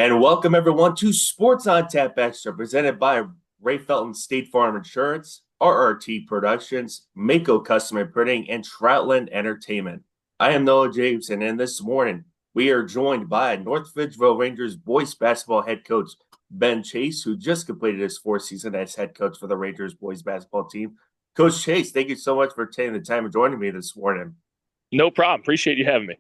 And welcome everyone to Sports on Tap Extra, presented by Ray Felton State Farm Insurance, RRT Productions, Mako Custom Printing, and Troutland Entertainment. I am Noah Jacobson, and this morning we are joined by North Ridgeville Rangers boys basketball head coach Ben Chase, who just completed his fourth season as head coach for the Rangers boys basketball team. Coach Chase, thank you so much for taking the time and joining me this morning. No problem. Appreciate you having me.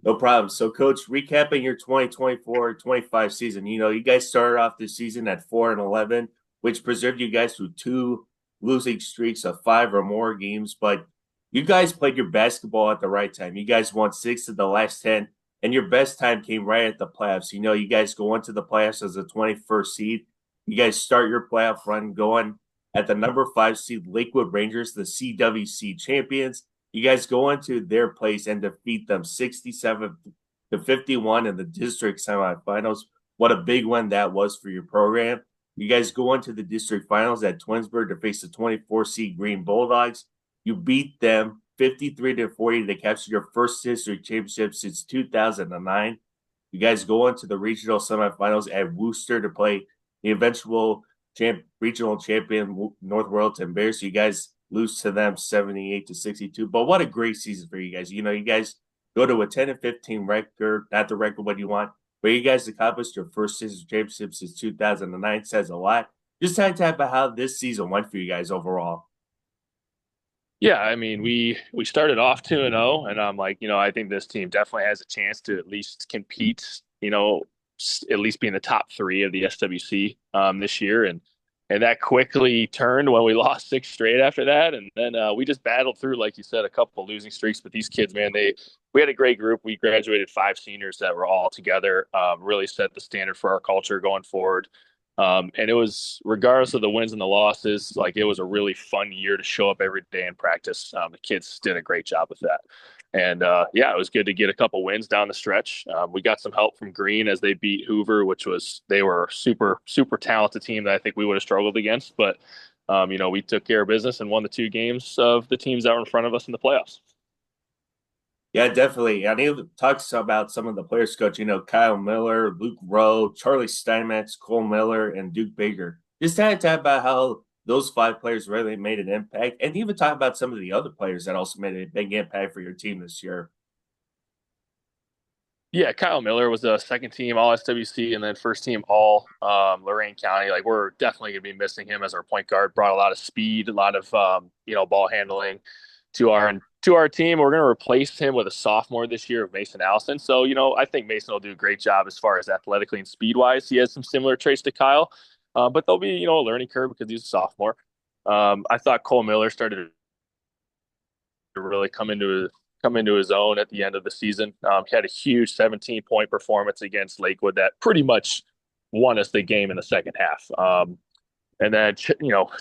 No problem. So, Coach, recapping your 2024-25 season, you guys started off this season at 4-11, which preserved you guys through two losing streaks of five or more games. But you guys played your basketball at the right time. You guys won 6 of the last 10, and your best time came right at the playoffs. You guys go into the playoffs as a 21st seed. You guys start your playoff run going at the number 5 seed Lakewood Rangers, the CWC champions. You guys go into their place and defeat them 67-51 in the district semifinals. What a big win that was for your program. You guys go into the district finals at Twinsburg to face the 24 seed Green Bulldogs. You beat them 53-40 to capture your first district championship since 2009. You guys go into the regional semifinals at Worcester to play the eventual regional champion North Royalton Bears. So you guys lose to them 78-62. But what a great season for you guys. You guys go to a 10-15 record, not the record what you want, but you guys accomplished your first season championship since 2009. Says a lot. Just talk about how this season went for you guys overall. Yeah, I mean, we started off 2-0, and I'm like, I think this team definitely has a chance to at least compete, at least be in the top three of the SWC this year. And that quickly turned when we lost 6 straight after that. And then we just battled through, like you said, a couple of losing streaks. But these kids, man, we had a great group. We graduated 5 seniors that were all together, really set the standard for our culture going forward. And it was, regardless of the wins and the losses, like it was a really fun year to show up every day and practice. The kids did a great job with that. And yeah, it was good to get a couple wins down the stretch. We got some help from Green as they beat Hoover, they were a super, super talented team that I think we would have struggled against. But, we took care of business and won the 2 games of the teams that were in front of us in the playoffs. Yeah, definitely. I need to talk about some of the players, coach. Kyle Miller, Luke Rowe, Charlie Steinmetz, Cole Miller, and Duke Baker. Just kind of talk about how those 5 players really made an impact, and even talk about some of the other players that also made a big impact for your team this year. Yeah, Kyle Miller was a second team All SWC and then first team All Lorain County. Like we're definitely going to be missing him as our point guard. Brought a lot of speed, a lot of ball handling to our team. We're going to replace him with a sophomore this year of Mason Allison. So I think Mason will do a great job as far as athletically and speed wise. He has some similar traits to Kyle, but there'll be a learning curve because he's a sophomore. I thought Cole Miller started to really come into his own at the end of the season. He had a huge 17-point performance against Lakewood that pretty much won us the game in the second half. And then,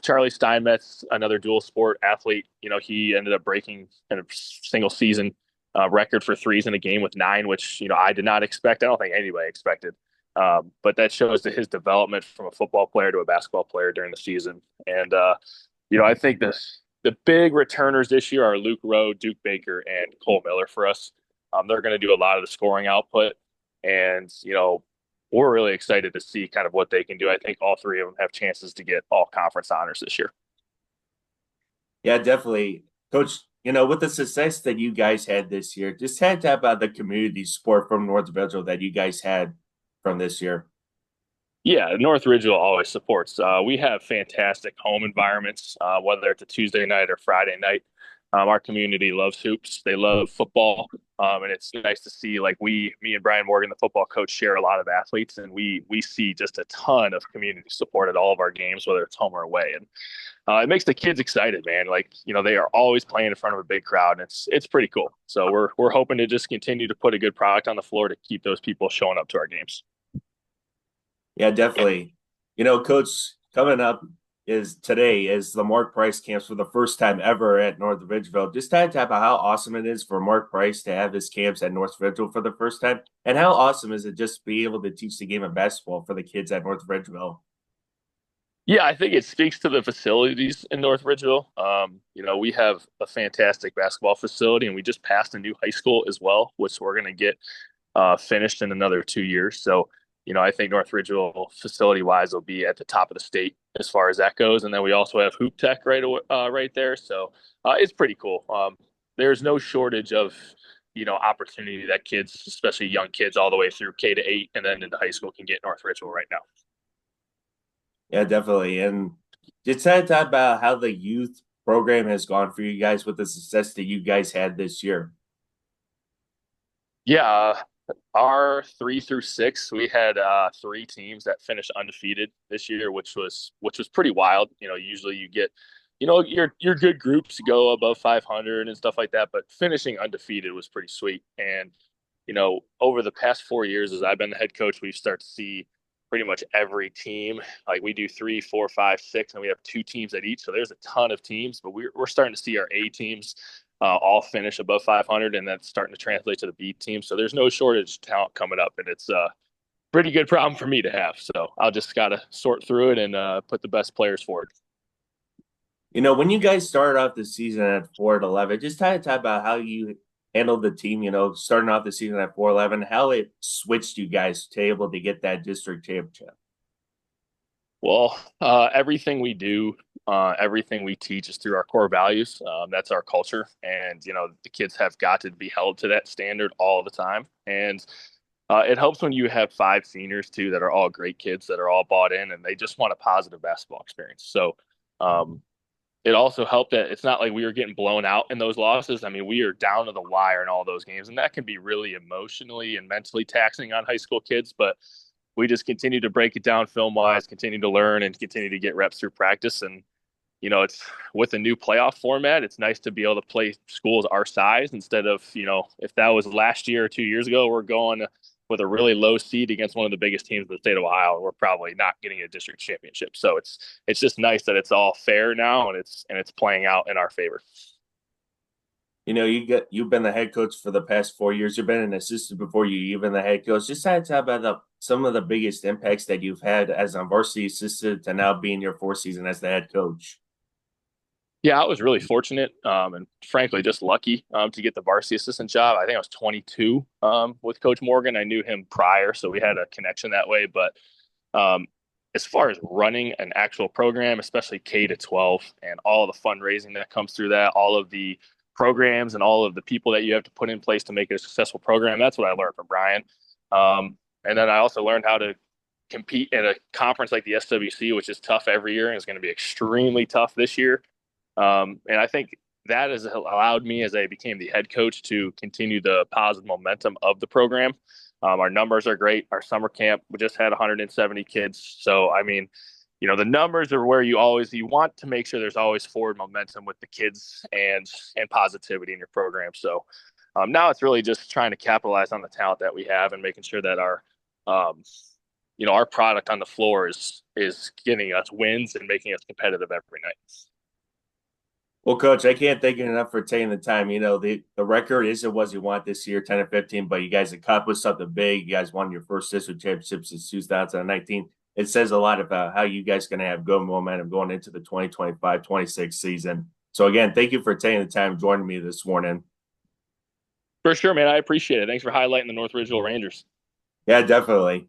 Charlie Steinmetz, another dual sport athlete, he ended up breaking a single season record for threes in a game with 9, which, I did not expect. I don't think anybody expected. But that shows his development from a football player to a basketball player during the season. And, I think the big returners this year are Luke Rowe, Duke Baker, and Cole Miller for us. They're going to do a lot of the scoring output. And, we're really excited to see kind of what they can do. I think all 3 of them have chances to get all conference honors this year. Yeah, definitely. Coach, with the success that you guys had this year, just had to talk about the community support from North Virgil that you guys had from this year. Yeah, North Ridgeville always supports. We have fantastic home environments, whether it's a Tuesday night or Friday night. Our community loves hoops. They love football. And it's nice to see me and Brian Morgan, the football coach, share a lot of athletes, and we see just a ton of community support at all of our games, whether it's home or away. And it makes the kids excited, man. They are always playing in front of a big crowd, and it's pretty cool. So we're hoping to just continue to put a good product on the floor to keep those people showing up to our games. Yeah, definitely. Coach, coming up is today is the Mark Price camps for the first time ever at North Ridgeville. Just talk about how awesome it is for Mark Price to have his camps at North Ridgeville for the first time, and how awesome is it just to be able to teach the game of basketball for the kids at North Ridgeville. Yeah, I think it speaks to the facilities in North Ridgeville. We have a fantastic basketball facility, and we just passed a new high school as well, which we're going to get finished in another 2 years. So I think North Ridgeville facility wise will be at the top of the state as far as that goes. And then we also have Hoop Tech right there. So it's pretty cool. There's no shortage of, opportunity that kids, especially young kids all the way through K-8 and then into high school can get North Ridgeville right now. Yeah, definitely. And just to talk about how the youth program has gone for you guys with the success that you guys had this year. Yeah, our 3 through 6, we had 3 teams that finished undefeated this year, which was pretty wild. Usually you get, your good groups go above 500 and stuff like that, but finishing undefeated was pretty sweet. And over the past 4 years, as I've been the head coach, we've started to see pretty much every team. Like we do 3, 4, 5, 6, and we have 2 teams at each. So there's a ton of teams, but we're starting to see our A teams all finish above 500, and that's starting to translate to the B team. So there's no shortage of talent coming up, and it's a pretty good problem for me to have. So I'll just gotta sort through it and put the best players forward. When you guys started off the season at 4-11, just talk about how you handled the team, starting off the season at 4-11, how it switched you guys to able to get that district championship. Well, everything we do, everything we teach is through our core values. That's our culture, and the kids have got to be held to that standard all the time. And it helps when you have 5 seniors too that are all great kids that are all bought in and they just want a positive basketball experience. So um, it also helped that it's not like we were getting blown out in those losses. I mean, we are down to the wire in all those games, and that can be really emotionally and mentally taxing on high school kids. But we just continue to break it down film wise, continue to learn, and continue to get reps through practice. And it's with a new playoff format. It's nice to be able to play schools our size instead of if that was last year or 2 years ago, we're going with a really low seed against one of the biggest teams in the state of Ohio, and we're probably not getting a district championship. So it's just nice that it's all fair now, and it's playing out in our favor. You've been the head coach for the past 4 years. You've been an assistant before you've been the head coach. Just talk about some of the biggest impacts that you've had as a varsity assistant to now being your fourth season as the head coach. Yeah, I was really fortunate, and frankly, just lucky to get the varsity assistant job. I think I was 22 with Coach Morgan. I knew him prior, so we had a connection that way. But um, as far as running an actual program, especially K-12, and all the fundraising that comes through that, all of the programs and all of the people that you have to put in place to make it a successful program, that's what I learned from Brian. And then I also learned how to compete at a conference like the SWC, which is tough every year and is going to be extremely tough this year. And I think that has allowed me as I became the head coach to continue the positive momentum of the program. Our numbers are great. Our summer camp, we just had 170 kids. So, I mean, the numbers are where you want to make sure there's always forward momentum with the kids and positivity in your program. So now it's really just trying to capitalize on the talent that we have and making sure that um, our product on the floor is getting us wins and making us competitive every night. Well, Coach, I can't thank you enough for taking the time. The record isn't what you want this year, 10-15, but you guys accomplished something big. You guys won your first district championship since 2019. It says a lot about how you guys are going to have good momentum going into the 2025-26 season. So, again, thank you for taking the time joining me this morning. For sure, man. I appreciate it. Thanks for highlighting the North Ridgeville Rangers. Yeah, definitely.